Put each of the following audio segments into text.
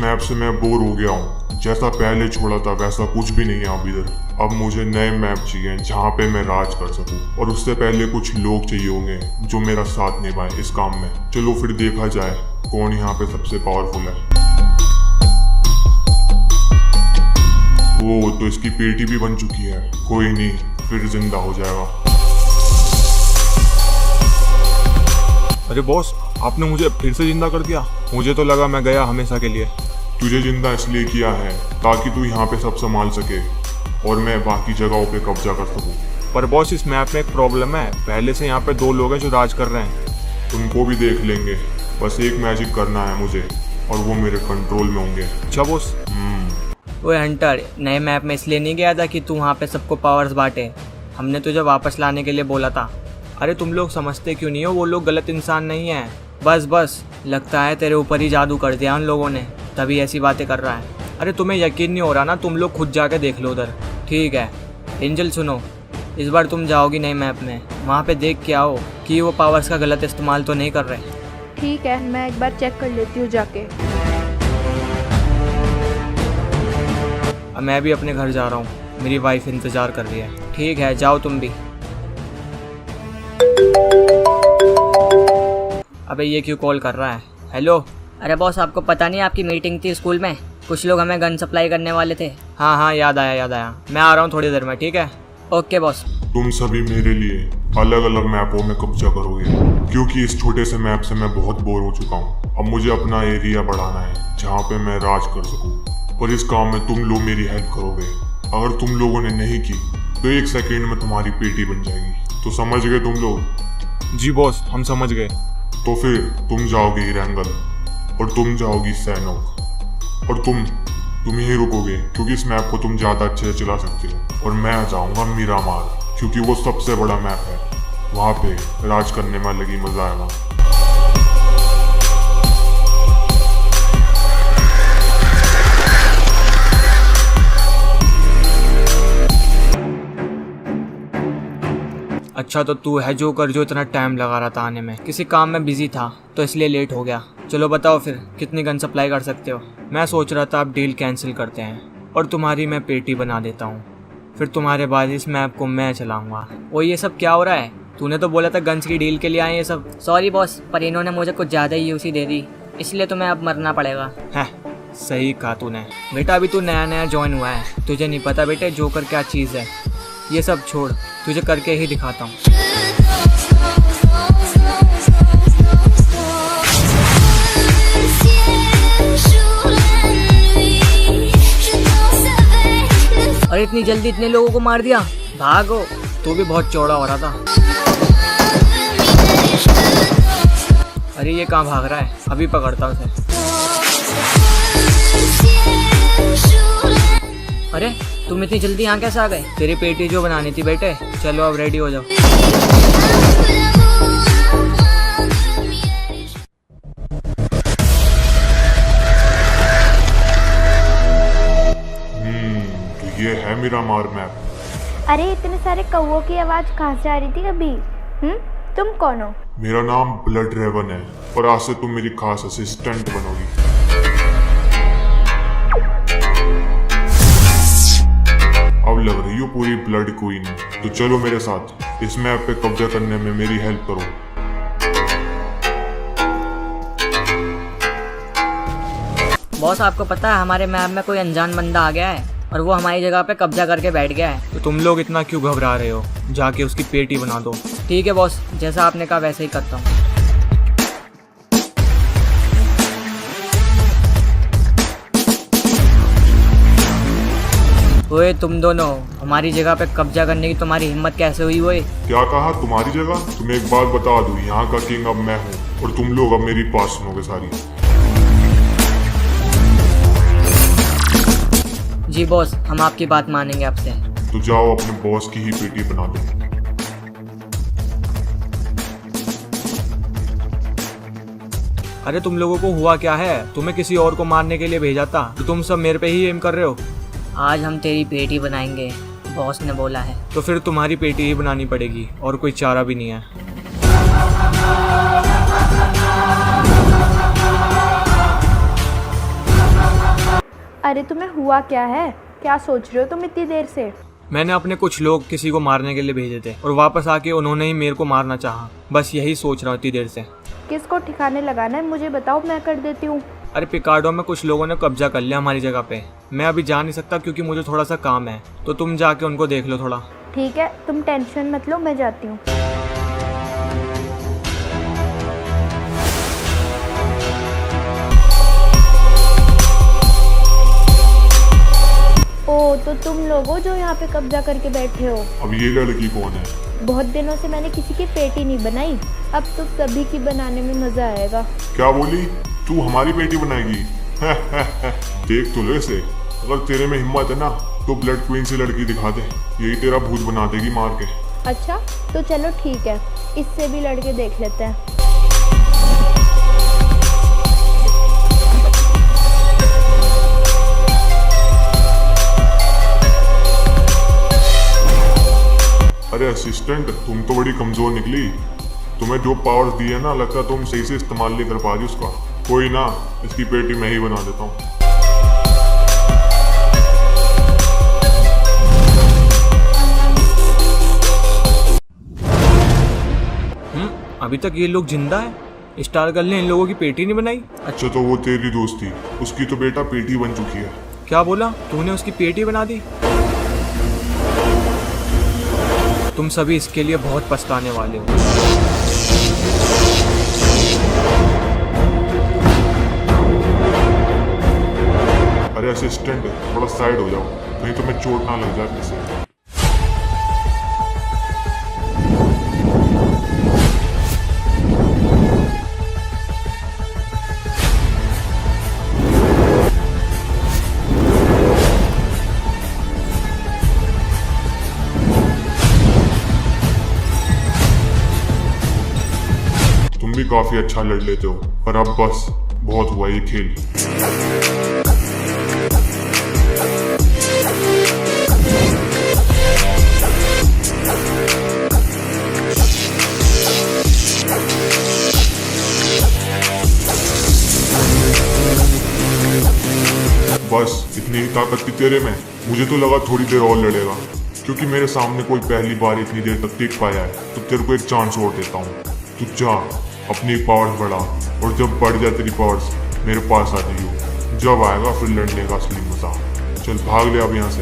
Map से मैं bore हो गया हूँ। जैसा पहले छोड़ा था वैसा कुछ भी नहीं है अब इधर। अब मुझे नए मैप चाहिए जहाँ पे मैं राज कर सकूँ, और उससे पहले कुछ लोग चाहिए होंगे जो मेरा साथ निभाए इस काम में। चलो फिर देखा जाए कौन यहाँ पे सबसे पावरफुल है। वो तो इसकी पेटी भी बन चुकी है, कोई नहीं, फिर जिंदा हो जाएगा। अरे बॉस, आपने मुझे फिर से जिंदा कर दिया। मुझे तो लगा मैं गया हमेशा के लिए। तुझे जिंदा इसलिए किया है ताकि तू यहाँ पे सब संभाल सके और मैं बाकी जगहों पे कब्जा कर सकूँ। पर बॉस, इस मैप में एक प्रॉब्लम है। पहले से यहाँ पे 2 लोग हैं जो राज कर रहे हैं। उनको भी देख लेंगे, बस एक मैजिक करना है मुझे और वो मेरे कंट्रोल में होंगे। अच्छा बॉस। ओए हंटर, नए मैप में इसलिए नहीं गया था कि तू वहाँ पे सबको पावर्स बांटे। हमने तुझे वापस लाने के लिए बोला था। अरे तुम लोग समझते क्यों नहीं हो? वो लोग गलत इंसान नहीं है। बस लगता है तेरे ऊपर ही जादू कर दिया उन लोगों ने, तभी ऐसी बातें कर रहा है। अरे तुम्हें यकीन नहीं हो रहा ना? तुम लोग खुद जाके देख लो उधर। ठीक है एंजल, सुनो, इस बार तुम जाओगी नए मैप में, वहाँ पे देख के आओ कि वो पावर्स का गलत इस्तेमाल तो नहीं कर रहे। ठीक है, मैं एक बार चेक कर लेती हूँ जाके। अब मैं भी अपने घर जा रहा हूँ, मेरी वाइफ इंतज़ार कर रही है। ठीक है, जाओ तुम भी। अबे ये क्यों कॉल कर रहा है? हेलो। अरे बॉस, आपको पता नहीं आपकी मीटिंग थी स्कूल में, कुछ लोग हमें गन सप्लाई करने वाले थे। हाँ, याद आया। मैं आ रहा हूँ थोड़ी देर में, ठीक है? Okay boss. तुम सभी मेरे लिए अलग अलग मैपों में कब्जा करोगे, क्योंकि इस छोटे से मैप से मैं बहुत बोर हो चुका हूँ। अब मुझे अपना एरिया बढ़ाना है जहाँ पे मैं राज कर सकूँ, और इस काम में तुम लोग मेरी हेल्प करोगे। अगर तुम लोगों ने नहीं की तो 1 सेकेंड में तुम्हारी पेटी बन जाएगी। तो समझ गए तुम लोग? जी बॉस, हम समझ गए। तो फिर तुम जाओगे हिरंगल और तुम जाओगी सैनोक, और तुम ही रुकोगे क्योंकि इस मैप को तुम ज़्यादा अच्छे से चला सकते हो। और मैं जाऊँगा मीरामार, क्योंकि वो सबसे बड़ा मैप है, वहाँ पे राज करने में अलग ही मज़ा आएगा। अच्छा, तो तू है जोकर जो इतना टाइम लगा रहा था आने में? किसी काम में बिजी था तो इसलिए लेट हो गया। चलो बताओ फिर, कितनी गन सप्लाई कर सकते हो? मैं सोच रहा था आप डील कैंसिल करते हैं और तुम्हारी मैं पेटी बना देता हूँ, फिर तुम्हारे बाद इस मैप को मैं चलाऊंगा। वो ये सब क्या हो रहा है? तूने तो बोला था गन्स की डील के लिए आए ये सब। सॉरी बॉस, पर इन्होंने मुझे कुछ ज़्यादा ही यूसी दे दी, इसलिए तुम्हें अब मरना पड़ेगा। है, सही कहा तूने। बेटा अभी तू नया ज्वाइन हुआ है, तुझे नहीं पता बेटे जोकर क्या चीज़ है। ये सब छोड़, तुझे करके ही दिखाता हूँ। और इतनी जल्दी इतने लोगों को मार दिया, भागो। तू भी बहुत चौड़ा हो रहा था। अरे ये कहाँ भाग रहा है? अभी पकड़ता हूँ उसे। अरे तुम इतनी जल्दी यहाँ कैसे आ गए? तेरी पेटी जो बनानी थी बेटे। चलो अब रेडी हो जाओ। तो ये है मीरामार मैप। अरे इतने सारे कौवों की आवाज़ कहाँ से आ रही थी अभी? तुम कौन हो? मेरा नाम ब्लड रेवन है, और आज से तुम मेरी खास असिस्टेंट बनोगी। अब लग रही हो पूरी ब्लड क्वीन, तो चलो मेरे साथ इस मैप पे कब्जा करने में मेरी हेल्प करो। बॉस, आपको पता है हमारे मैप में कोई अनजान बंदा आ गया है और वो हमारी जगह पे कब्जा करके बैठ गया है। तो तुम लोग इतना क्यों घबरा रहे हो? जाके उसकी पेटी बना दो। ठीक है बॉस, जैसा आपने कहा वैसे ही करता हूँ। ओए तुम दोनों, हमारी जगह पे कब्जा करने की तुम्हारी हिम्मत कैसे हुई? ओए क्या कहा तुम्हारी जगह? तुम्हें एक बात बता दूं, यहाँ का किंग अब मैं हूँ, और तुम लोग अब मेरी पास सुनोगे सारी। जी बॉस, हम आपकी बात मानेंगे आपसे। तो जाओ अपने बॉस की ही पेटी बना दो। अरे तुम लोगों को हुआ क्या है? तुम्हें किसी और को मारने के लिए भेजा था, तो तुम सब मेरे पे ही एम कर रहे हो। आज हम तेरी पेटी बनाएंगे, बॉस ने बोला है। तो फिर तुम्हारी पेटी ही बनानी पड़ेगी, और कोई चारा भी नहीं है। अरे तुम्हें हुआ क्या है? क्या सोच रहे हो तुम इतनी देर से? मैंने अपने कुछ लोग किसी को मारने के लिए भेजे थे और वापस आके उन्होंने ही मेरे को मारना चाहा। बस यही सोच रहा हूँ इतनी देर से। किसको ठिकाने लगाना है मुझे बताओ, मैं कर देती हूँ। अरे पिकार्डो में कुछ लोगों ने कब्जा कर लिया हमारी जगह पे। मैं अभी जा नहीं सकता क्योंकि मुझे थोड़ा सा काम है, तो तुम जाके उनको देख लो थोड़ा। ठीक है, तुम टेंशन मत लो, मैं जाती हूँ। ओ, तो तुम लोग हो जो यहाँ पे कब्जा करके बैठे हो। अब ये लड़की कौन है? बहुत दिनों से मैंने किसी की पेटी नहीं बनाई, अब तो सभी की बनाने में मजा आएगा। क्या बोली? तू हमारी बेटी बनाएगी? देख तो लो इसे। अगर तेरे में हिम्मत है ना तो ब्लड क्वीन से लड़की दिखा दे, यही तेरा भूत बना देगी मार के। अच्छा तो चलो ठीक है, इससे भी लड़के देख लेते हैं। अरे असिस्टेंट, तुम तो बड़ी कमजोर निकली। तुम्हें जो पावर्स दी है ना, लगता है तुम सही से इस्तेमाल नहीं कर पा रही उसका। कोई ना, इसकी पेटी मैं ही बना देता हूँ। अभी तक ये लोग जिंदा है। स्टार गर्ल ने इन लोगों की पेटी नहीं बनाई। अच्छा तो वो तेरी दोस्त थी, उसकी तो बेटा पेटी बन चुकी है। क्या बोला तूने? उसकी पेटी बना दी? तुम सभी इसके लिए बहुत पछताने वाले हो। अरे असिस्टेंट, थोड़ा साइड हो जाओ, कहीं तुम्हें चोट ना लग जाए किसी। तुम भी काफी अच्छा लड़ लेते हो, पर अब बस बहुत हुआ ये खेल। बस इतनी ही ताकत थी तेरे में? मुझे तो लगा थोड़ी देर और लड़ेगा, क्योंकि मेरे सामने कोई पहली बार इतनी देर तक टिक पाया है। तो तेरे को एक चांस और देता हूँ, तू जा अपनी पावर्स बढ़ा, और जब बढ़ जाए तेरी पावर्स मेरे पास आ जाइयो। जब आएगा फिर लड़ने का असली मजा। चल भाग ले अब यहाँ से।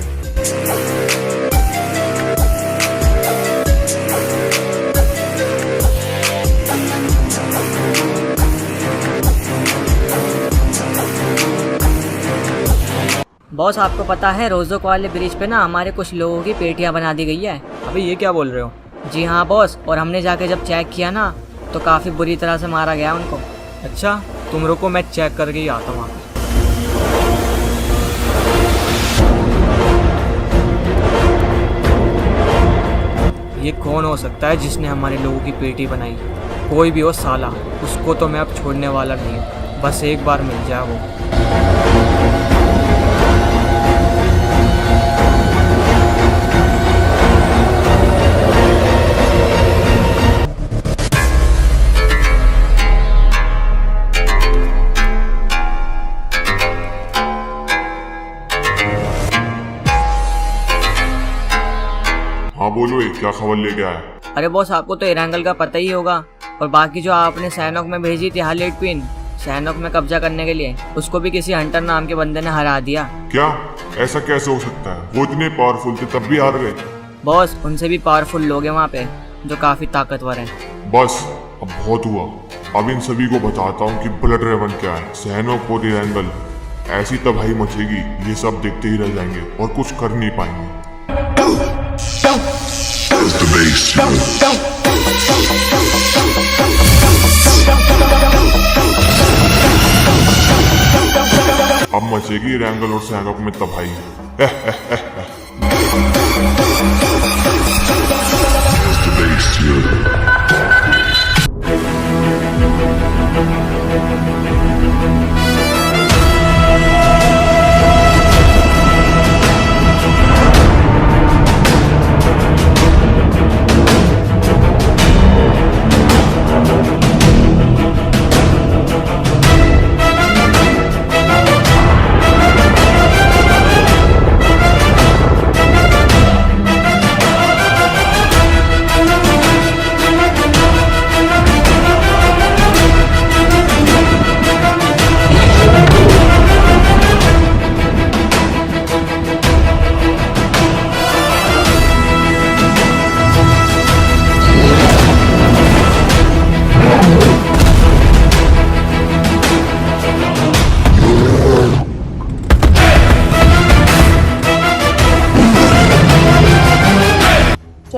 बॉस आपको पता है रोजोक वाले ब्रिज पे ना हमारे कुछ लोगों की पेटियां बना दी गई है। अबे ये क्या बोल रहे हो? जी हाँ बॉस, और हमने जाके जब चेक किया ना तो काफ़ी बुरी तरह से मारा गया उनको। अच्छा तुम रुको, मैं चेक करके ही आता हूँ। ये कौन हो सकता है जिसने हमारे लोगों की पेटी बनाई? कोई भी हो साला, उसको तो मैं अब छोड़ने वाला नहीं हूँ। बस एक बार मिल जाए वो। हाँ बोलो, क्या खबर लेके आया? अरे बॉस आपको तो इरांगल का पता ही होगा, और बाकी जो आपने सैनोक में भेजी थी हार्लेट क्वीन सैनोक में कब्जा करने के लिए, उसको भी किसी हंटर नाम के बंदे ने हरा दिया। क्या? ऐसा कैसे हो सकता है? वो इतने पावरफुल थे तब भी हार गए? बॉस उनसे भी पावरफुल लोग हैं वहाँ पे जो काफ़ी ताकतवर हैं। बस अब बहुत हुआ। अब इन सभी को बताता हूँ कि ब्लड रेवन क्या है। सैनोक और इरांगल, ऐसी तबाही मचेगी, ये सब देखते ही रह जाएंगे और कुछ कर नहीं पाएंगे। अब मचेगी इरांगल और सैनोक में तबाही।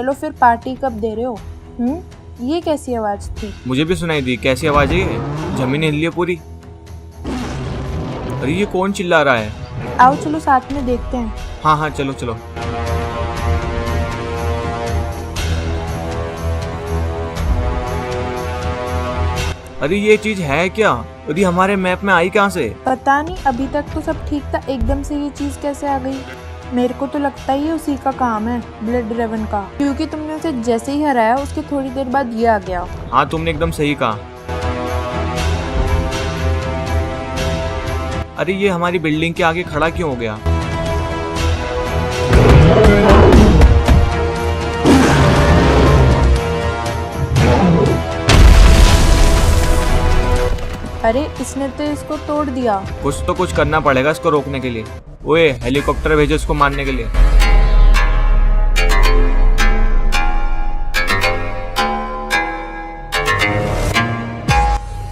चलो फिर पार्टी कब दे रहे हो? ये कैसी आवाज़ थी? मुझे भी सुनाई दी। कैसी आवाज़ है ये? जमीन हिल रही है पूरी। अरे ये कौन चिल्ला रहा है? आओ चलो साथ में देखते हैं। हाँ हाँ चलो चलो। अरे ये चीज है क्या? अरे हमारे मैप में आई कहाँ से? पता नहीं, अभी तक तो सब ठीक था, एकदम से ये चीज़ कैसे आ गई? मेरे को तो लगता ही उसी का काम है, ब्लड ड्रेवन का, क्योंकि तुमने उसे जैसे ही हराया उसके थोड़ी देर बाद ये आ गया। हाँ तुमने एकदम सही कहा। अरे ये हमारी बिल्डिंग के आगे खड़ा क्यों हो गया? अरे इसने तो इसको तोड़ दिया। कुछ तो कुछ करना पड़ेगा इसको रोकने के लिए। ओए हेलीकॉप्टर भेजो इसको मारने के लिए।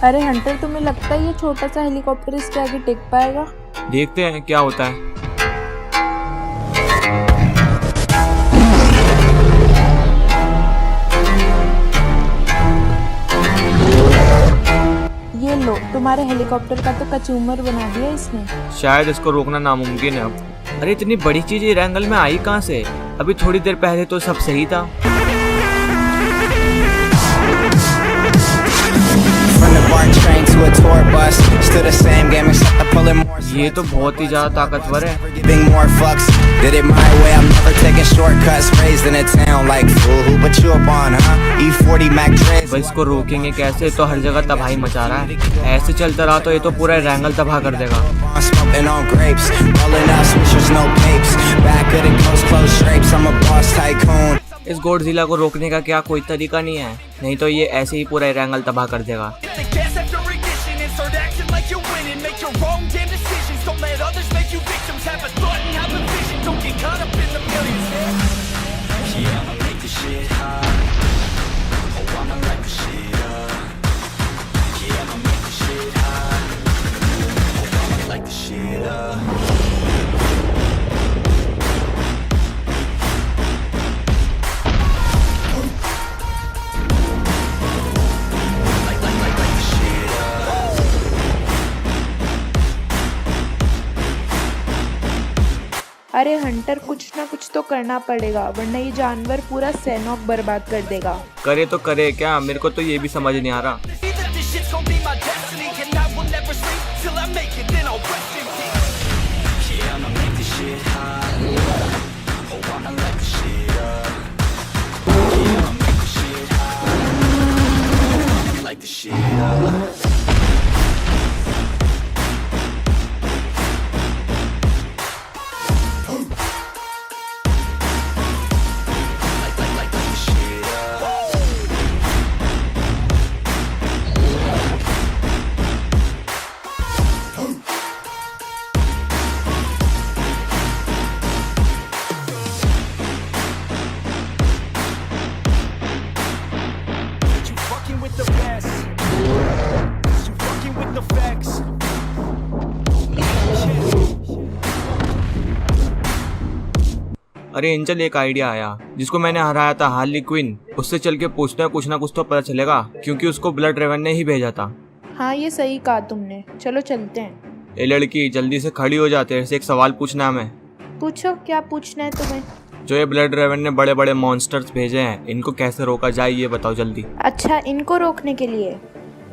अरे हंटर, तुम्हें लगता है ये छोटा सा हेलीकॉप्टर इसके आगे टिक पाएगा? देखते हैं क्या होता है। ये लो, तुम्हारे हेलीकॉप्टर का तो कचूमर बना दिया इसने। शायद इसको रोकना नामुमकिन है अब। अरे इतनी बड़ी चीज ये एंगल में आई कहाँ से? अभी थोड़ी देर पहले तो सब सही था। ये तो बहुत ही ज्यादा ताकतवर है। भाई इसको रोकेंगे कैसे? तो हर जगह तबाही मचा रहा है। ऐसे चलता रहा तो ये तो पूरा रैंगल तबाह कर देगा। इस गॉडजिला को रोकने का क्या कोई तरीका नहीं है? नहीं तो ये ऐसे ही पूरा रैंगल तबाह कर देगा। अरे हंटर, कुछ ना कुछ तो करना पड़ेगा, वरना ये जानवर पूरा सैनॉक बर्बाद कर देगा। करे तो करे क्या? मेरे को तो ये भी समझ नहीं आ रहा। अरे एंजल, एक आइडिया आया। जिसको मैंने हराया था, हार्ली क्विन, उससे चल के पूछते हैं, कुछ ना कुछ तो पता चलेगा, क्योंकि उसको ब्लड ड्रेवन ने ही भेजा था। हाँ ये सही कहा तुमने, चलो चलते हैं। ए लड़की, जल्दी से खड़ी हो जाते हैं, एक सवाल पूछना है हमें। पूछो, क्या पूछना है तुम्हें? जो ये ब्लड ड्रेवन ने बड़े बड़े मॉन्स्टर्स भेजे हैं, इनको कैसे रोका जाए ये बताओ जल्दी। अच्छा, इनको रोकने के लिए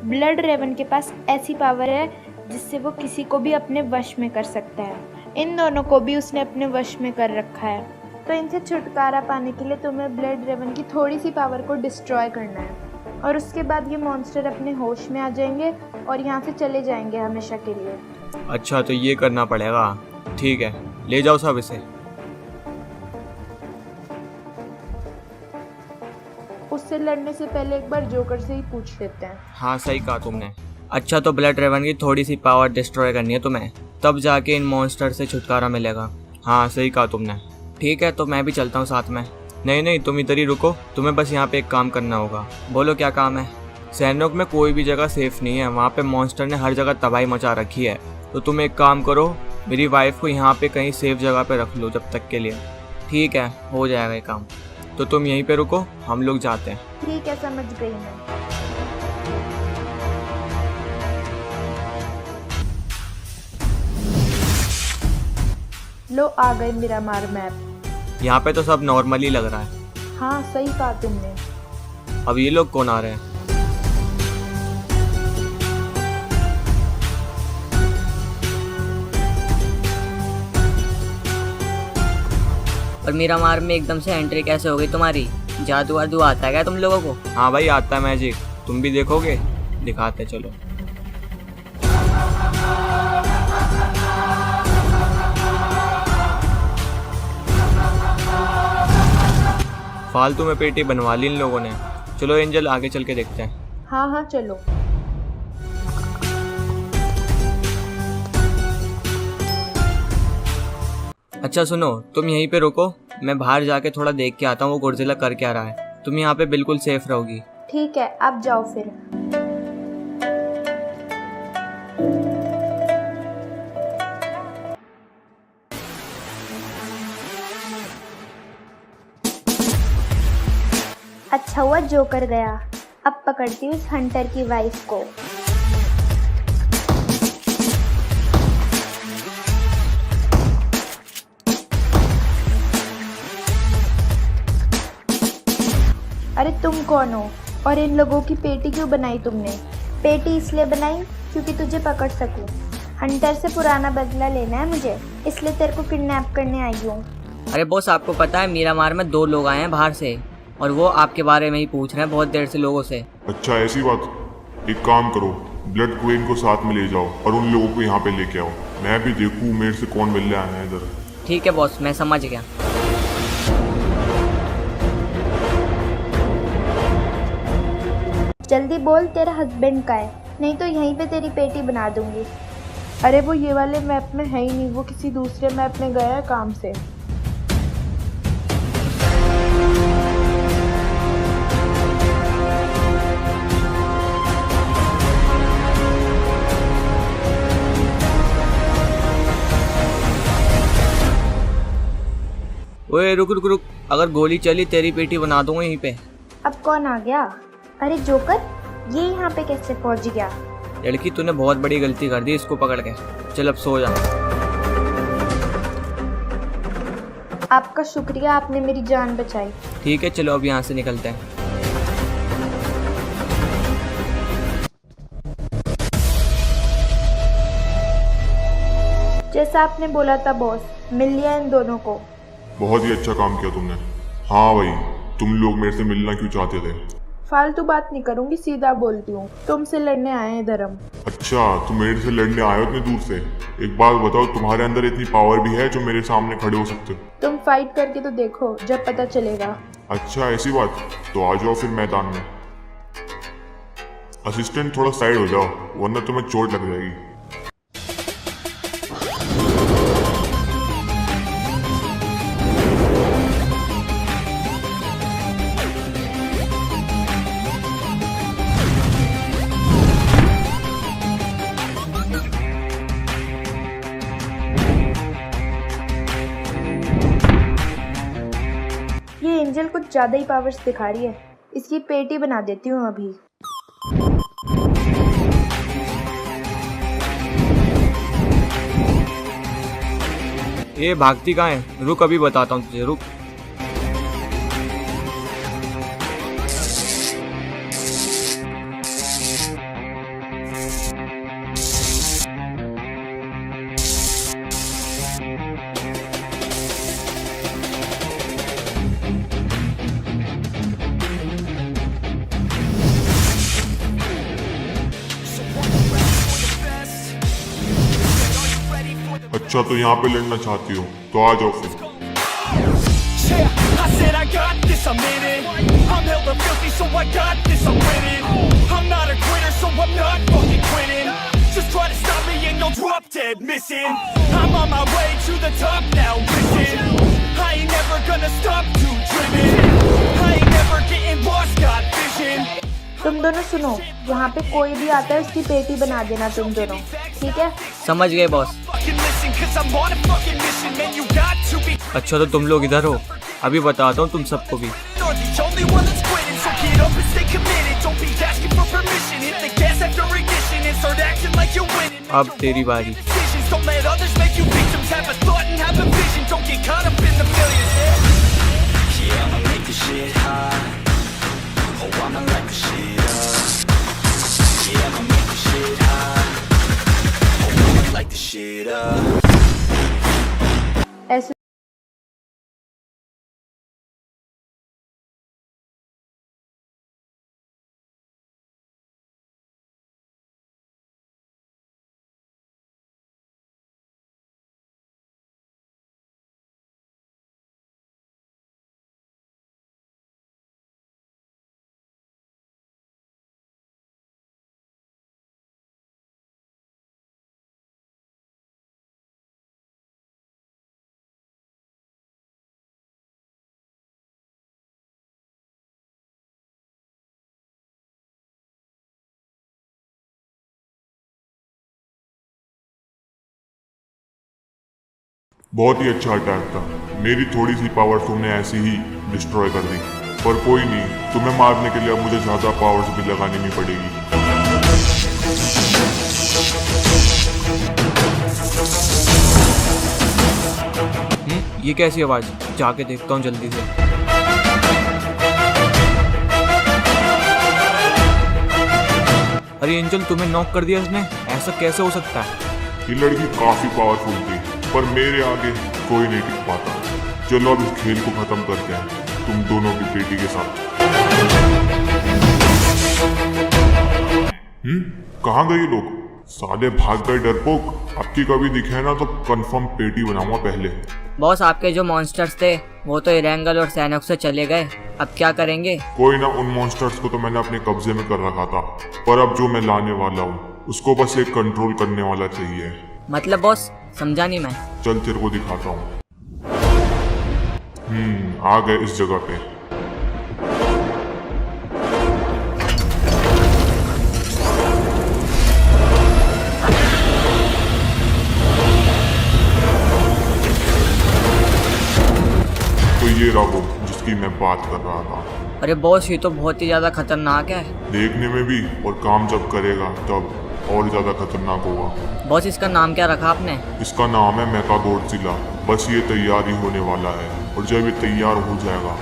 ब्लड ड्रेवन के पास ऐसी पावर है जिससे वो किसी को भी अपने वश में कर सकता है। इन दोनों को भी उसने अपने वश में कर रखा है। तो इनसे छुटकारा पाने के लिए तुम्हें ब्लड ड्रेवन की थोड़ी सी पावर को डिस्ट्रॉय करना है, और उसके बाद ये मॉन्स्टर अपने होश में आ जाएंगे और यहाँ से चले जाएंगे हमेशा के लिए। अच्छा, तो ये करना पड़ेगा। ठीक है, ले जाओ सब इसे। उससे लड़ने से पहले एक बार जोकर से ही पूछ लेते हैं। हाँ सही कहा तुमने। अच्छा, तो ब्लड ड्रेवन की थोड़ी सी पावर डिस्ट्रॉय करनी है तुम्हें, तब जाके इन मॉन्स्टर से छुटकारा मिलेगा। हाँ सही कहा तुमने। ठीक है, तो मैं भी चलता हूँ साथ में। नहीं नहीं, तुम इधर ही रुको, तुम्हें बस यहाँ पे एक काम करना होगा। बोलो क्या काम है? सैनॉक में कोई भी जगह सेफ नहीं है, वहाँ पे मॉन्स्टर ने हर जगह तबाही मचा रखी है। तो तुम एक काम करो, मेरी वाइफ को यहाँ पे कहीं सेफ जगह पे रख लो जब तक के लिए। ठीक है, हो जाएगा ये काम। तो तुम यहीं पे रुको, हम लोग जाते हैं। ठीक है, समझ गई मैं। लो आ गए मिरामार मैप। यहाँ पे तो सब नॉर्मल ही लग रहा है। हाँ सही कहा तुमने। अब ये लोग कौन आ रहे हैं? और मीरामार में एकदम से एंट्री कैसे हो गई तुम्हारी? जादू वादू आता है क्या तुम लोगों को? हाँ भाई आता है मैजिक, तुम भी देखोगे? दिखाते चलो। फालतू में पेटी बनवा ली इन लोगों ने। चलो एंजल आगे चल के देखते हैं। हाँ हाँ चलो। अच्छा सुनो, तुम यहीं पे रुको, मैं बाहर जाके थोड़ा देख के आता हूँ वो गॉडजिला कर क्या रहा है। तुम यहाँ पे बिल्कुल सेफ रहोगी। ठीक है, अब जाओ फिर। अच्छा हुआ जोकर गया। अब पकड़ती हूँ इस हंटर की वाइफ को। अरे तुम कौन हो और इन लोगों की पेटी क्यों बनाई तुमने? पेटी इसलिए बनाई क्योंकि तुझे पकड़ सकूं। हंटर से पुराना बदला लेना है मुझे, इसलिए तेरे को किडनैप करने आई हूँ। अरे बॉस, आपको पता है मीरामार में 2 लोग आए हैं बाहर से और वो आपके बारे में ही पूछ रहे हैं बहुत देर से लोगों से। अच्छा ऐसी बात। एक काम करो, ब्लड क्वीन को साथ में ले जाओ और उन लोगों को यहाँ पे लेके आओ। मैं भी देखूँ मेरे से कौन मिलने आया है इधर। ठीक है बॉस, मैं समझ गया। जल्दी बोल तेरा हस्बैंड का है, नहीं तो यहीं पे तेरी पेटी बना दूंगी। अरे वो ये वाले मैप में है ही नहीं, वो किसी दूसरे मैप में गया है काम से। ओए रुक रुक रुक, अगर गोली चली तेरी पेटी बना दूंगा यहीं पे। अब कौन आ गया? अरे जोकर, ये यहाँ पे कैसे पहुँच गया? लड़की तूने बहुत बड़ी गलती कर दी इसको पकड़ के। चल अब सो जा। आपका शुक्रिया, आपने मेरी जान बचाई। ठीक है चलो अब यहाँ से निकलते हैं। जैसा आपने बोला था बॉस, मिल लिया इन दोनों को। बहुत ही अच्छा काम किया तुमने। हाँ भाई, तुम लोग मेरे से मिलना क्यों चाहते थे? फालतू बात नहीं करूंगी, सीधा बोलती हूँ, तुमसे लड़ने आए हैं इधर हम। अच्छा, तुम मेरे से लड़ने आए हो इतनी दूर से? एक बात बताओ, तुम्हारे अंदर इतनी पावर भी है जो मेरे सामने खड़े हो सकते हो? तुम फाइट करके तो देखो, जब पता चलेगा। अच्छा ऐसी बात, तो आ जाओ फिर मैदान में। असिस्टेंट थोड़ा साइड हो जाओ वरना तुम्हें चोट लग जाएगी। ये एंजल कुछ ज्यादा ही पावर्स दिखा रही है, इसकी पेटी बना देती हूँ अभी। ये भागती कहाँ है? रुक अभी बताता हूँ तुझे, रुक। अच्छा तो यहाँ पे लड़ना चाहती हो तो आ जाओ फिर। Yeah, I said I got this, I'm in it. I'm hella filthy, so I got this, I'm winning. I'm not a quitter, so I'm not fucking quitting. Just try to stop me and you'll drop dead missing. I'm on my way to the top now, listen. I ain't never gonna stop too driven. I ain't never getting lost, got vision. तुम दोनों सुनो, यहाँ पे कोई भी आता है उसकी पेटी बना देना तुम दोनों, ठीक है? समझ गए boss. Fucking listen, 'cause I'm on a fucking mission, man, you got to be. अच्छा तो तुम लोग इधर हो, अभी बताता हूँ तुम सबको भी। you're the only one that's quitting. So get up and stay committed, don't be asking for permission. Hit the gas after ignition and start acting like you're winning. अब तेरी बारी। Decisions, don't let others make you victims. Have a thought and have a vision, don't get caught up in the millions. Yeah, I'ma make this shit hot. Oh, I'ma light this shit up. Yeah, I'ma make this shit hot. Oh, I'ma light this shit up. ऐसे बहुत ही अच्छा attack था। मेरी थोड़ी सी power तुमने ऐसे ही destroy कर दी, पर कोई नहीं, तुम्हें मारने के लिए अब मुझे ज्यादा पावर्स भी लगानी नहीं पड़ेगी। ये कैसी आवाज? जाके देखता हूँ जल्दी से। अरे एंजल, तुम्हें नॉक कर दिया इसने? ऐसा कैसे हो सकता है? ये लड़की काफी पावरफुल थी, पर मेरे आगे कोई नहीं टिक पाता। चलो अब इस खेल को खत्म करते हैं, तुम दोनों की बेटी के साथ। कहाँ गए ये लोग? साले भाग गए डरपोक। अब की कभी दिखे ना तो कंफर्म पेटी बनाऊंगा पहले। बॉस, आपके जो मॉन्स्टर्स थे वो तो इरेंगल और सैनोक से चले गए, अब क्या करेंगे? कोई ना, उन मॉन्स्टर्स को तो मैंने अपने कब्जे में कर रखा था, पर अब जो मैं लाने वाला हूँ उसको बस एक कंट्रोल करने वाला चाहिए। मतलब बॉस, समझा नहीं मैं। चल तेरे को दिखाता हूँ। आ गए इस जगह पे। तो ये रहा वो जिसकी मैं बात कर रहा था। अरे बॉस, ये तो बहुत ही ज्यादा खतरनाक है। देखने में भी, और काम जब करेगा तब और ज्यादा खतरनाक होगा। बॉस, इसका नाम क्या रखा आपने? इसका नाम है मेकागोडजिला। बस ये तैयार ही होने वाला है, और जब ये तैयार हो जाएगा,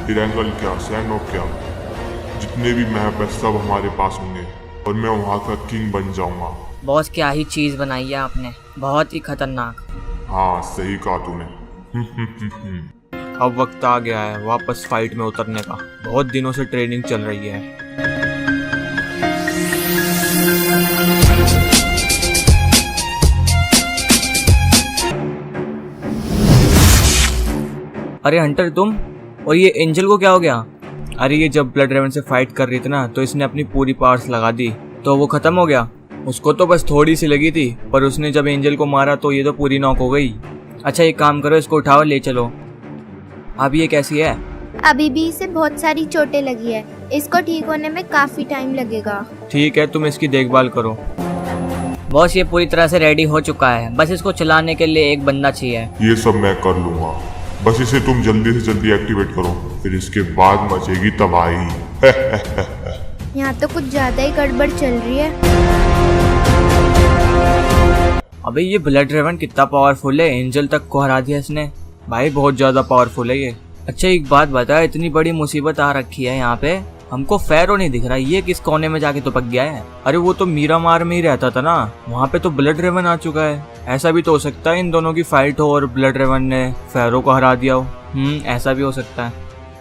इरेंगल क्या, सैनोक क्या, जितने भी मैप है सब हमारे पास होंगे, और मैं वहाँ का किंग बन जाऊंगा। बॉस, क्या ही चीज बनाई है आपने, बहुत ही खतरनाक। हाँ, सही कहा तूने। अब वक्त आ गया है वापस फाइट में उतरने का। बहुत दिनों से ट्रेनिंग चल रही है। अरे हंटर, तुम? और ये एंजल को क्या हो गया? अरे ये जब ब्लड रेवन से फाइट कर रही थी ना, तो इसने अपनी पूरी पावर्स लगा दी, तो वो खत्म हो गया। उसको तो बस थोड़ी सी लगी थी, पर उसने जब एंजल को मारा तो ये तो पूरी नॉक हो गई। अच्छा, एक काम करो, इसको उठाओ ले चलो। अब ये कैसी है? अभी भी इसे बहुत सारी चोटें लगी है, इसको ठीक होने में काफी टाइम लगेगा। ठीक है, तुम इसकी देखभाल करो। बॉस, ये पूरी तरह से रेडी हो चुका है, बस इसको चलाने के लिए एक बंदा चाहिए। ये सब मैं कर लूंगा, बस इसे तुम जल्दी से जल्दी एक्टिवेट करो, फिर इसके बाद मचेगी तबाही। यहाँ तो कुछ ज्यादा ही गड़बड़ चल रही है। अबे ये ब्लड रेवन कितना पावरफुल है, एंजल तक को हरा दिया इसने। भाई बहुत ज्यादा पावरफुल है ये। अच्छा एक बात बता, इतनी बड़ी मुसीबत आ रखी है यहाँ पे, हमको फैरो नहीं दिख रहा, ये किस कोने में जाके टपक गया है? अरे वो तो मीरामार में ही रहता था ना, वहाँ पे तो ब्लड रेवन आ चुका है। ऐसा भी तो हो सकता है इन दोनों की फाइट हो और ब्लड रेवन ने फैरो को हरा दिया हो। ऐसा भी हो सकता है।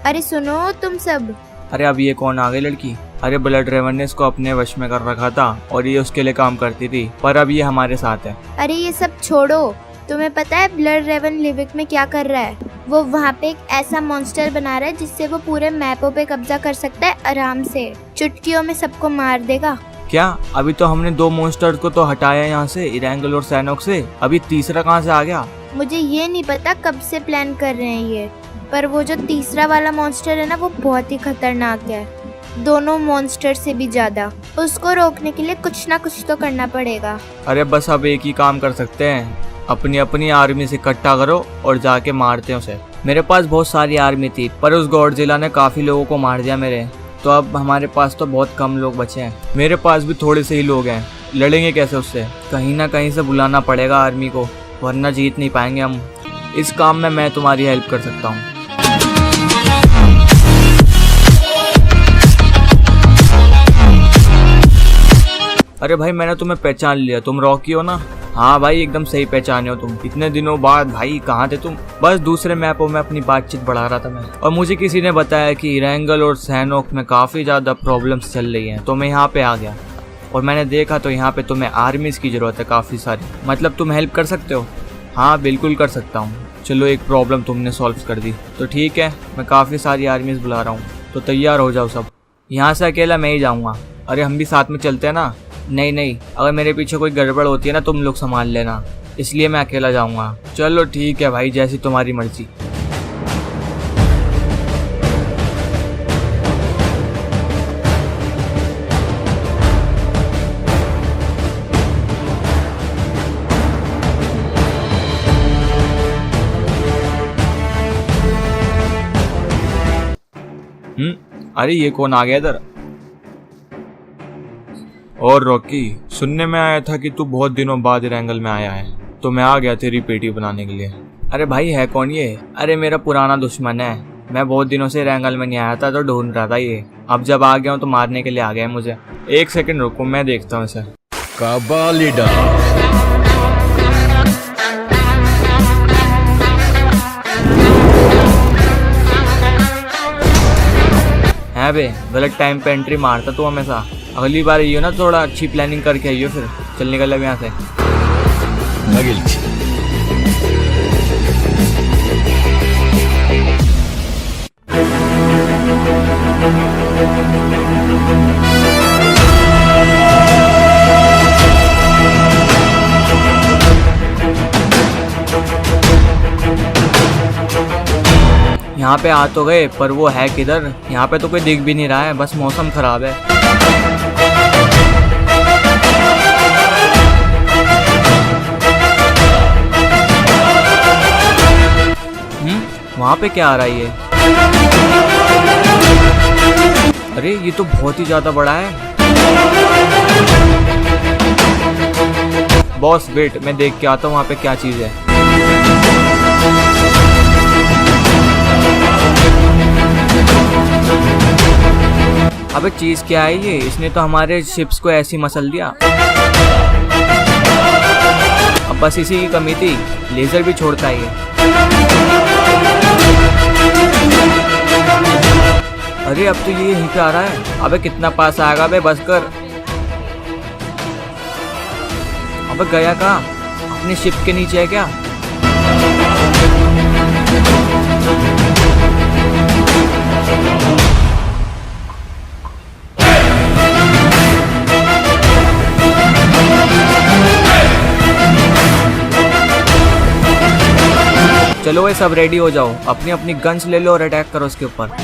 अरे सुनो तुम सब। अरे अब ये कौन आ गई लड़की? अरे ब्लड रेवन ने इसको अपने वश में कर रखा था और ये उसके लिए काम करती थी, पर अब ये हमारे साथ है। अरे ये सब छोड़ो, तुम्हें पता है ब्लड रेवन लिविक में क्या कर रहा है? वो वहाँ पे एक ऐसा मॉन्स्टर बना रहा है जिससे वो पूरे मैपों पे कब्जा कर सकता है आराम से, चुटकियों में सबको मार देगा। क्या? अभी तो हमने 2 मॉन्स्टर्स को तो हटाया यहाँ से, इरेंगल और सैनोक से, अभी तीसरा कहाँ से आ गया? मुझे ये नहीं पता कब से प्लान कर रहे हैं ये, पर वो जो तीसरा वाला मॉन्स्टर है ना, वो बहुत ही खतरनाक है, दोनों मॉन्स्टर से भी ज्यादा। उसको रोकने के लिए कुछ ना कुछ तो करना पड़ेगा। अरे बस अब एक ही काम कर सकते हैं, अपनी अपनी आर्मी से इकट्ठा करो और जाके मारते हैं उसे। मेरे पास बहुत सारी आर्मी थी पर उस गॉडजिला ने काफ़ी लोगों को मार दिया मेरे, तो अब हमारे पास तो बहुत कम लोग बचे हैं। मेरे पास भी थोड़े से ही लोग हैं, लड़ेंगे कैसे उससे? कहीं ना कहीं से बुलाना पड़ेगा आर्मी को, वरना जीत नहीं पाएंगे हम। इस काम में मैं तुम्हारी हेल्प कर सकता हूँ। अरे भाई मैंने तुम्हें पहचान लिया, तुम रॉकी हो ना? हाँ भाई एकदम सही पहचाने हो तुम। इतने दिनों बाद भाई कहाँ थे तुम? बस दूसरे मैपों में अपनी बातचीत बढ़ा रहा था मैं, और मुझे किसी ने बताया कि रैंगल और सैनोक में काफ़ी ज़्यादा प्रॉब्लम्स चल रही हैं, तो मैं यहाँ पे आ गया और मैंने देखा तो यहाँ पे तुम्हें आर्मीज़ की ज़रूरत है काफ़ी सारी। मतलब तुम हेल्प कर सकते हो? हाँ बिल्कुल कर सकता हूँ। चलो एक प्रॉब्लम तुमने सॉल्व कर दी तो ठीक है, मैं काफ़ी सारी आर्मीज़ बुला रहा हूँ, तो तैयार हो जाओ सब। यहाँ से अकेला मैं ही जाऊँगा। अरे हम भी साथ में चलते हैं ना? नहीं नहीं, अगर मेरे पीछे कोई गड़बड़ होती है ना तुम लोग संभाल लेना, इसलिए मैं अकेला जाऊँगा। चलो ठीक है भाई, जैसी तुम्हारी मर्जी। अरे ये कौन आ गया इधर? और रॉकी, सुनने में आया था कि तू बहुत दिनों बाद रैंगल में आया है, तो मैं आ गया तेरी पेटी बनाने के लिए। अरे भाई है कौन ये? अरे मेरा पुराना दुश्मन है, मैं बहुत दिनों से रैंगल में नहीं आया था तो ढूंढ रहा था ये। अब जब आ गया हूँ तो मारने के लिए आ गया है मुझे। एक सेकंड रुको, मैं देखता हूँ इसे। है बे, गलत टाइम पे एंट्री मारता तू हमेशा। अगली बार आइयो ना, थोड़ा अच्छी प्लानिंग करके आइयो, फिर चल निकल अब यहाँ से। यहाँ पे आ तो गए पर वो है किधर? यहाँ पे तो कोई दिख भी नहीं रहा है, बस मौसम खराब है। वहाँ पे क्या आ रहा है ये? अरे ये तो बहुत ही ज्यादा बड़ा है। बॉस वेट, मैं देख के आता हूँ वहाँ पे क्या चीज है। अबे चीज क्या है ये? इसने तो हमारे शिप्स को ऐसी मसल दिया। अब बस इसी की कमी थी, लेजर भी छोड़ता है ये। अरे अब तो ये यहीं पे आ रहा है। अबे कितना पास आएगा बे, बस कर। अबे गया कहाँ? अपनी शिप के नीचे है क्या? चलो ये सब रेडी हो जाओ, अपनी अपनी गन्स ले लो और अटैक करो उसके ऊपर।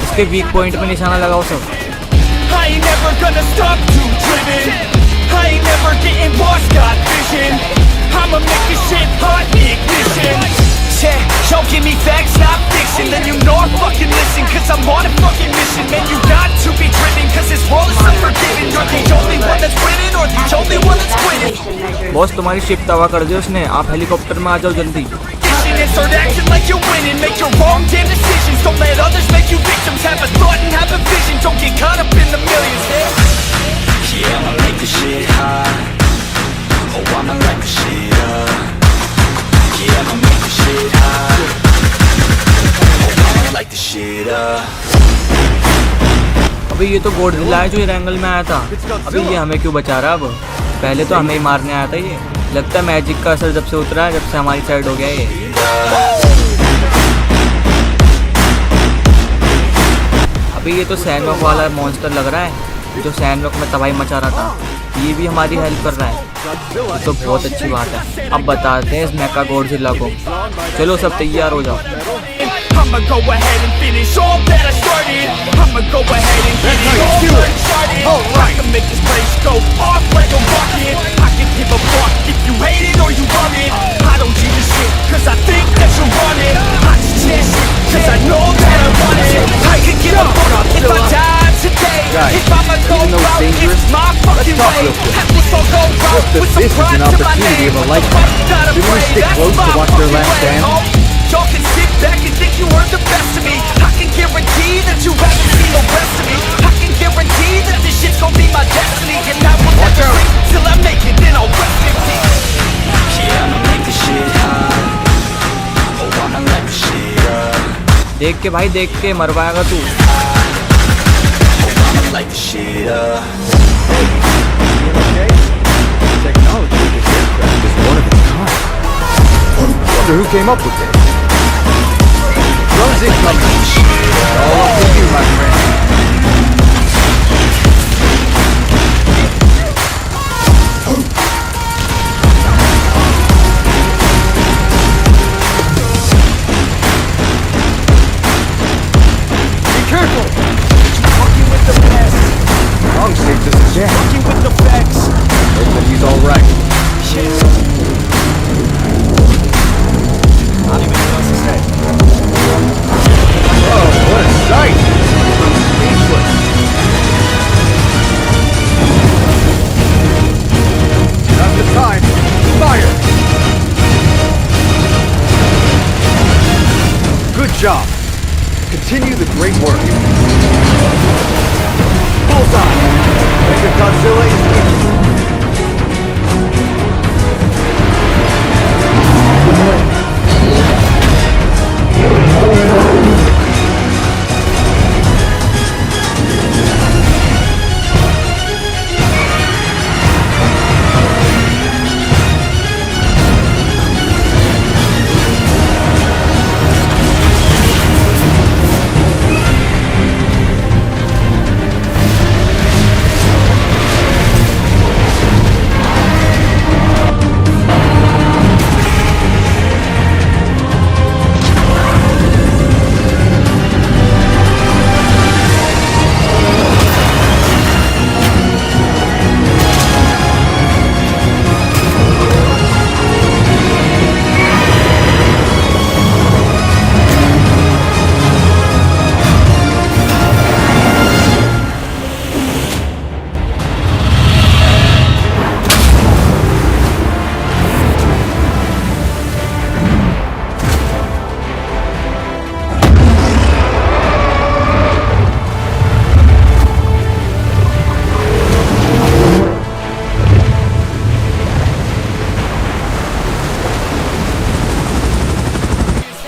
उसके वीक पॉइंट पे निशाना लगाओ सब। I ain't never gonna stop too driven. I ain't never getting lost, got vision. I'ma make this shit hot, ignition. Yeah, yo, give me facts, not fiction. Then you know I'm fucking listen, cause I'm on a fucking mission. Man, you got to be driven, cause this world is unforgiving. You're the only one that's winning, or the only one that's quitting. Boss तुम्हारी ship तबाह कर दी उसने, आप helicopter में आ जाओ जल्दी। And start acting like you're winning. Make your wrong damn decisions. Don't let others make you victims. Have a thought and have a vision. Don't get caught up in the millions. Yeah, I'ma make this shit hot. Oh, I'ma light this shit up. Yeah, I'ma make this shit hot. Oh, I'ma light this shit up. अभी ये तो Godzilla है जो ये रैंगल में आया था। अभी ये हमें क्यों बचा रहा है अब? पहले तो हमें ही मारने आया था ये। लगता है मैजिक का असर जब से उतरा है, जब से हमारी साइड हो गया ये। अबे ये तो सैनोक वाला मॉन्स्टर लग रहा है जो सैनोक में तबाही मचा रहा था। ये भी हमारी हेल्प कर रहा है, ये तो बहुत अच्छी बात है। अब बताते हैं इस मेका गॉडजिला को। चलो सब तैयार हो जाओ। I'ma go ahead and finish all that I started. I'ma go ahead and get it all uncharted. I can make this place go off like a rocket. I can give a fuck if you hate it or you love it. I don't give a shit, cause I think that you're running. I just chase it, cause I know that I want it. I can give a fuck if I die today. If I'ma go out, it's my fucking way. At least I'll go out with some pride to my name. What the fuck, gotta pray, that's my fucking way. Y'all can sit back and think you heard the best of me. I can guarantee that you haven't seen the rest of me. I can guarantee that this shit's gonna be my destiny. And I will never sleep till I make it, then I'll rest in peace. Yeah, I'ma make this shit hot. Oh, I'ma light this shit up. देख के भाई, देख के मरवाएगा तू। Oh, I'ma light this shit up. Technology of this aircraft is one of a kind. Wonder who came up with it. Drones incoming. All up to you, my friend. Be careful! Fucking with the best. Wrong saved us again. Fucking with the facts. Hopefully he's alright. I don't even know what to say. Oh, what a sight! I'm speechless. Not the time. Fire! Good job. Continue the great work. Bullseye! Mechagodzilla is in.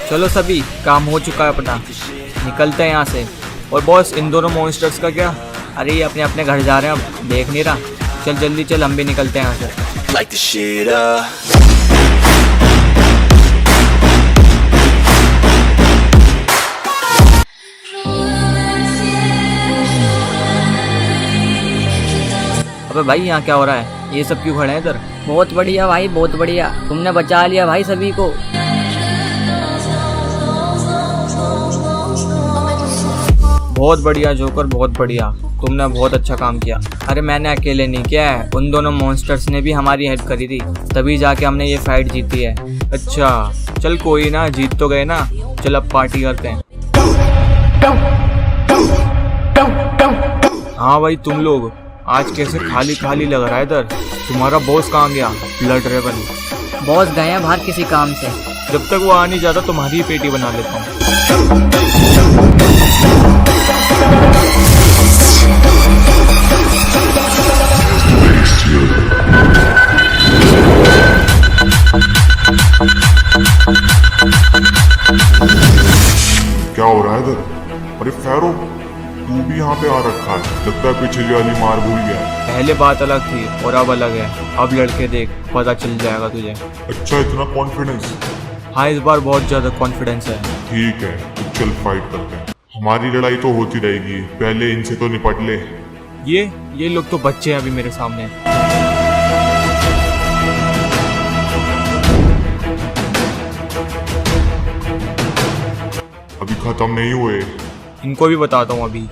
चलो सभी, काम हो चुका है अपना, निकलते हैं यहाँ से। और बॉस, इन दोनों मॉन्स्टर्स का क्या? अरे ये अपने अपने घर जा रहे हैं, अब देख नहीं रहा। चल जल्दी चल, हम भी निकलते हैं यहाँ से। Light the shit up. अबे भाई, यहाँ क्या हो रहा है? ये सब क्यों खड़े हैं इधर? बहुत बढ़िया भाई, बहुत बढ़िया, तुमने बचा लिया भाई सभी को। बहुत बढ़िया जोकर, बहुत बढ़िया, तुमने बहुत अच्छा काम किया। अरे मैंने अकेले नहीं किया है, उन दोनों मॉन्स्टर्स ने भी हमारी हेल्प करी थी, तभी जाके हमने ये फाइट जीती है। अच्छा चल कोई ना, जीत तो गए ना। चल अब पार्टी करते हैं। हाँ भाई, तुम लोग आज कैसे खाली खाली लग रहा है इधर? तुम्हारा बॉस कहाँ गया? ब्लड रेवन बॉस गए हैं बाहर किसी काम से। जब तक वो आ नहीं जाता तुम्हारी पेटी बना लेता हूँ। क्या हो रहा है इधर? अरे फैरो, तू भी यहाँ पे आ रखा है, लगता है पिछली वाली मार भूल गया है। पहले बात अलग थी और अब अलग है। अब लड़के देख, पता चल जाएगा तुझे। अच्छा, इतना कॉन्फिडेंस? हाँ, इस बार बहुत ज्यादा कॉन्फिडेंस है। ठीक है, तो चल फाइट करते हैं। हमारी लड़ाई तो होती रहेगी, पहले इनसे तो निपट ले। ये लोग तो बच्चे हैं अभी मेरे सामने। अभी खत्म नहीं हुए। इनको भी बताता हूँ अभी।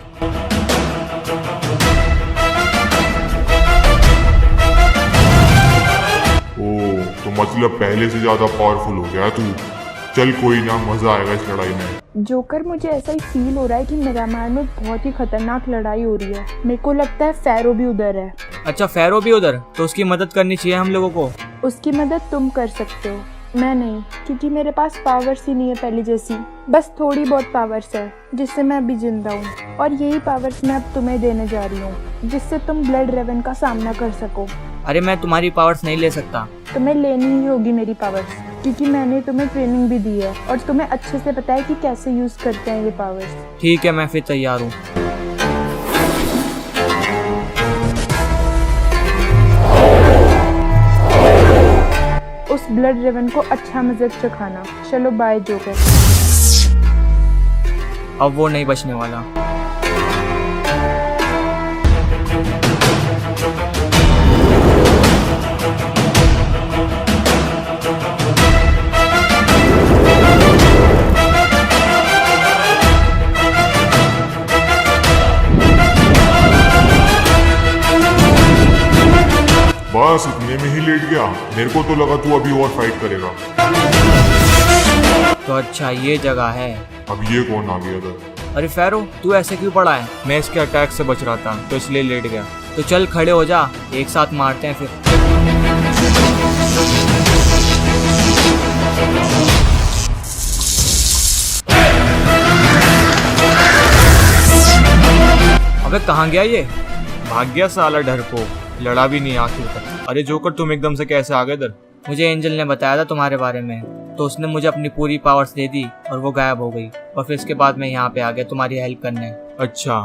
ओ, तो मतलब पहले से ज्यादा पावरफुल हो गया तू। चल कोई ना, मजा आएगा इस लड़ाई में। जोकर, मुझे ऐसा ही फील हो रहा है कि मिरामार में बहुत ही खतरनाक लड़ाई हो रही है। मेरे को लगता है फैरो भी उधर है। अच्छा, फैरो भी उधर, तो उसकी मदद करनी चाहिए हम लोगों को। उसकी मदद तुम कर सकते हो, मैं नहीं, क्योंकि मेरे पास पावर्स ही नहीं है पहले जैसी। बस थोड़ी बहुत पावर्स है जिससे मैं अभी जिंदा हूँ, और यही पावर्स मैं अब तुम्हें देने जा रही हूँ, जिससे तुम ब्लड रेवन का सामना कर सको। अरे मैं तुम्हारी पावर्स नहीं ले सकता। तुम्हें लेनी ही होगी मेरी पावर्स, क्योंकि मैंने तुम्हें ट्रेनिंग भी दी है और तुम्हें अच्छे से पता है कि कैसे यूज करते हैं ये पावर्स। ठीक है, मैं फिर तैयार हूँ। उस ब्लड रेवन को अच्छा मजाक चखाना। चलो बाय जोकर। अब वो नहीं बचने वाला। बस इतने में ही लेट गया। मेरे को तो लगा तू अभी और फाइट करेगा। तो अच्छा, ये जगह है। अब ये कौन आ गया इधर? अरे फैरो, तू ऐसे क्यों पड़ा है? मैं इसके अटैक से बच रहा था तो इसलिए लेट गया। तो चल खड़े हो जा, एक साथ मारते हैं फिर। अबे कहाँ गया ये? भाग गया साला डरपोक, लड़ा भी नहीं आखिर तक। अरे जोकर, तुम एकदम से कैसे आ गए इधर? मुझे एंजल ने बताया था तुम्हारे बारे में, तो उसने मुझे अपनी पूरी पावर्स दे दी और वो गायब हो गई। और फिर इसके बाद मैं यहाँ पे आ गया तुम्हारी हेल्प करने। अच्छा,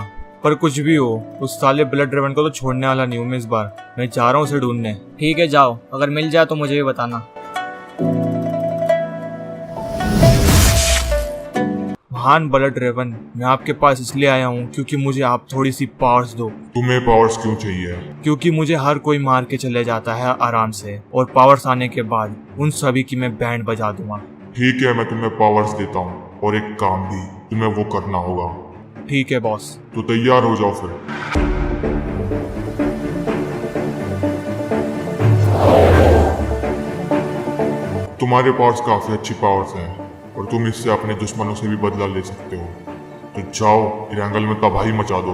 पर कुछ भी हो, उस साले ब्लड रेवन को तो छोड़ने वाला नहीं हूँ मैं इस बार। मैं जा रहा हूँ उसे ढूंढने। ठीक है, जाओ, अगर मिल जाए तो मुझे भी बताना। महान ब्लड रेवन, मैं आपके पास इसलिए आया हूँ क्योंकि मुझे आप थोड़ी सी पावर्स दो। तुम्हें पावर्स क्यों चाहिए? क्योंकि मुझे हर कोई मार के चले जाता है आराम से, और पावर्स आने के बाद उन सभी की मैं बैंड बजा दूंगा। ठीक है, मैं तुम्हें पावर्स देता हूँ, और एक काम भी तुम्हें वो करना होगा। ठीक है बॉस। तो तैयार हो जाओ फिर। तुम्हारे पास काफी अच्छी पावर्स हैं और तुम इससे अपने दुश्मनों से भी बदला ले सकते हो। तो जाओ, इरंगल में तबाही मचा दो।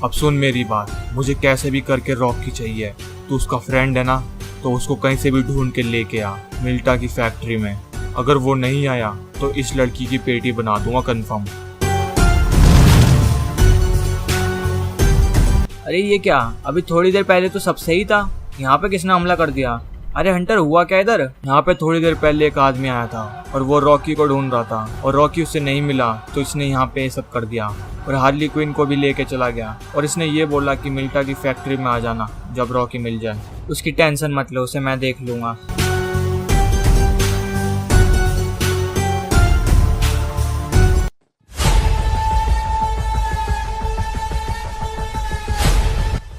अब सुन मेरी बात, मुझे कैसे भी करके रॉकी चाहिए। तू उसका फ्रेंड है ना, तो उसको कहीं से भी ढूंढ के लेके आ मिल्टा की फैक्ट्री में। अगर वो नहीं आया तो इस लड़की की पेटी बना दूंगा कंफर्म। अरे ये क्या, अभी थोड़ी देर पहले तो सब सही था, यहाँ पे किसने हमला कर दिया? अरे हंटर, हुआ क्या इधर? यहाँ पे थोड़ी देर पहले एक आदमी आया था और वो रॉकी को ढूंढ रहा था, और रॉकी उससे नहीं मिला तो इसने यहाँ पे सब कर दिया और हार्ली क्विन को भी लेके चला गया। और इसने ये बोला कि मिल्टा की फैक्ट्री में आ जाना जब रॉकी मिल जाए। उसकी टेंशन मत लो, उसे मैं देख लूंगा।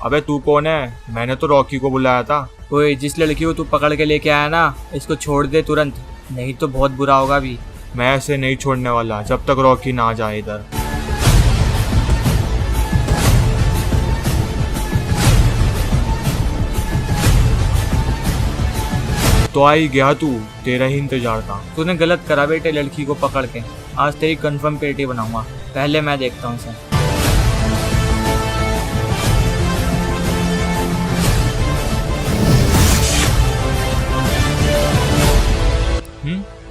अबे तू कौन है? मैंने तो रॉकी को बुलाया था। ओए, जिस लड़की को तू पकड़ के लेके आया ना, इसको छोड़ दे तुरंत, नहीं तो बहुत बुरा होगा भी। मैं ऐसे नहीं छोड़ने वाला जब तक रॉकी ना आ जाए इधर। तो आ ही गया तू, तेरा ही इंतजार था। तूने गलत करा बेटे लड़की को पकड़ के। आज तेरी कंफर्म पेटी बनाऊंगा, पहले मैं देखता हूँ उसे।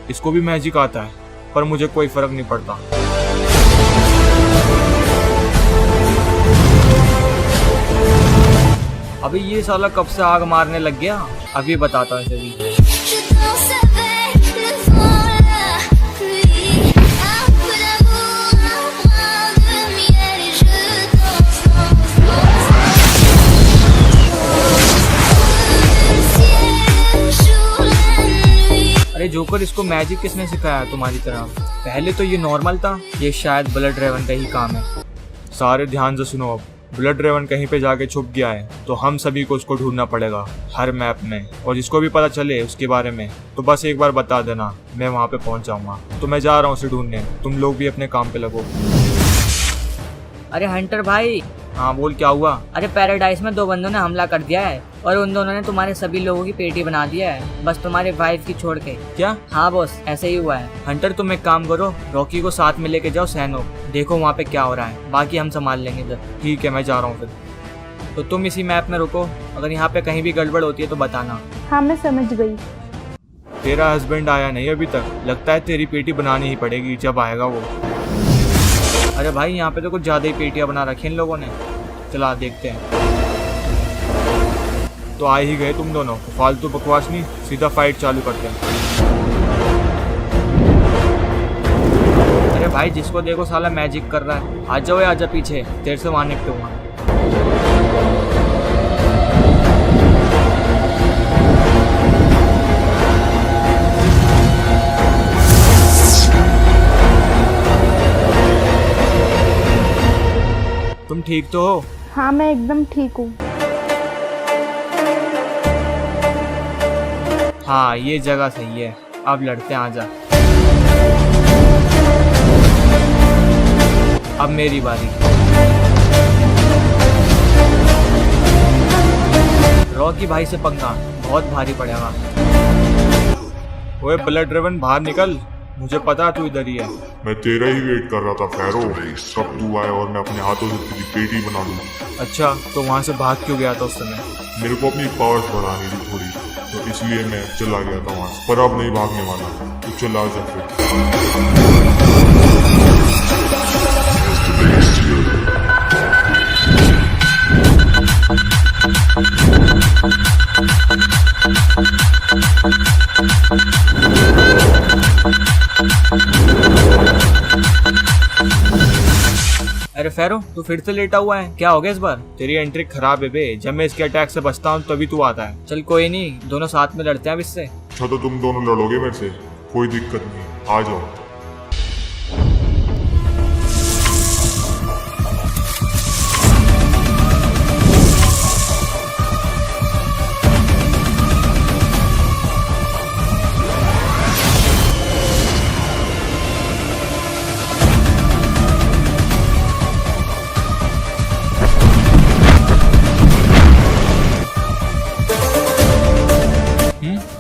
इसको भी मैजिक आता है, पर मुझे कोई फर्क नहीं पड़ता। अभी ये साला कब से आग मारने लग गया? अभी बताता हूँ इसे भी। अरे जोकर, इसको मैजिक किसने सिखाया तुम्हारी तरह? पहले तो ये नॉर्मल था। ये शायद ब्लड ड्रैगन का ही काम है। सारे ध्यान से सुनो, अब ब्लड ड्रैगन कहीं पे जाके छुप गया है, तो हम सभी को उसको ढूंढना पड़ेगा हर मैप में। और जिसको भी पता चले उसके बारे में तो बस एक बार बता देना, मैं वहाँ पे पहुँच जाऊँगा। तो मैं जा रहा हूँ उसे ढूंढने, तुम लोग भी अपने काम पे लगो। अरे हंटर भाई, हाँ बोल, क्या हुआ? अरे पैराडाइज में 2 बंदों ने हमला कर दिया है और उन दोनों ने तुम्हारे सभी लोगों की पेटी बना दिया है, बस तुम्हारे वाइफ की छोड़ के। क्या? हाँ बॉस, ऐसे ही हुआ है। हंटर, तुम एक काम करो, रॉकी को साथ में लेके जाओ सैनोक, देखो वहाँ पे क्या हो रहा है, बाकी हम संभाल लेंगे इधर। ठीक है, मैं जा रहा हूँ फिर। तो तुम इसी मैप में रुको, अगर यहाँ पे कहीं भी गड़बड़ होती है तो बताना। हाँ मैं समझ गई। तेरा हस्बैंड आया नहीं अभी तक, लगता है तेरी पेटी बनानी ही पड़ेगी जब आएगा वो। अरे भाई, यहाँ पे तो कुछ ज़्यादा ही पेटियाँ बना रखी इन लोगों ने। चला देखते हैं। तो आ ही गए तुम दोनों, फालतू बकवास नहीं, सीधा फाइट चालू करते हैं। अरे भाई, जिसको देखो साला मैजिक कर रहा है। आ जाओ, आजा पीछे, तेरे से वहाँ निपटूंगा। तुम ठीक तो हो? हाँ मैं एकदम ठीक हूँ। हाँ, ये जगह सही है, अब लड़ते हैं, आजा। अब मेरी बारी। रॉकी भाई से पंगा बहुत भारी पड़ेगा। ओए ब्लड ड्रैगन, बाहर निकल, मुझे पता तू इधर ही है। मैं तेरा ही वेट कर रहा था फैरो, कब तू आए और मैं अपने हाथों से तेरी पेटी बना दूँ। अच्छा, तो वहाँ से भाग क्यों गया था उस समय? मेरे को अपनी पावर्स बढ़ानी थी थोड़ी, तो इसलिए मैं चला गया था वहाँ से, पर अब नहीं भागने वाला। तू चला जा फिर। अरे फैरो, तू फिर से लेटा हुआ है, क्या हो गया इस बार? तेरी एंट्री खराब है बे, जब मैं इसके अटैक से बचता हूँ तभी तू आता है। चल कोई नहीं, दोनों साथ में लड़ते हैं अब इससे। अच्छा, तो तुम दोनों लड़ोगे मेरे से? कोई दिक्कत नहीं, आ जाओ।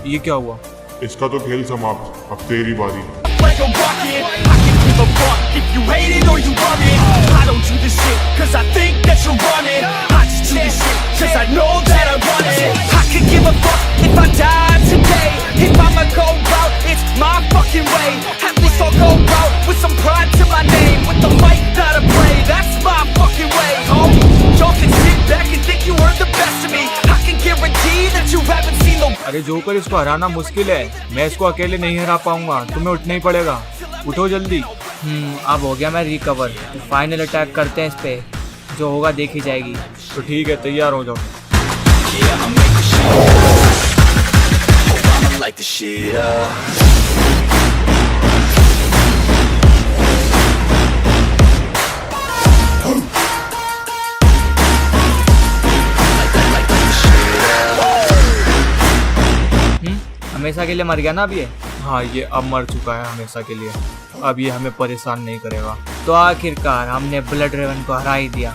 ये क्या हुआ? इसका तो खेल समाप्त, अब तेरी बारी। Like a rocket, I can give a fuck if you hate it or you love it. I don't do this shit cause I think that you're running. I just do this shit cause I know that I want it. I could give a fuck if I die today. If I'ma go out, it's my fucking way. At least I'll go out with some pride to my name. With the fight that I play, that's my fucking way. Oh, y'all can sit back and think you are the best of me. I can guarantee that you haven't seen the अरे joker, इसको हराना मुश्किल है, मैं इसको अकेले नहीं हरा पाऊंगा, तुम्हें उठना ही पड़ेगा। उठो जल्दी। अब हो गया मैं रिकवर। फाइनल अटैक करते हैं इस पे, जो होगा देखी जाएगी। तो ठीक है, तैयार हो जाओ। light the shit up. हमेशा के लिए मर गया ना अब ये। हाँ, ये अब मर चुका है हमेशा के लिए, अब ये हमें परेशान नहीं करेगा। तो आखिरकार हमने ब्लड ड्रैगन को हरा ही दिया।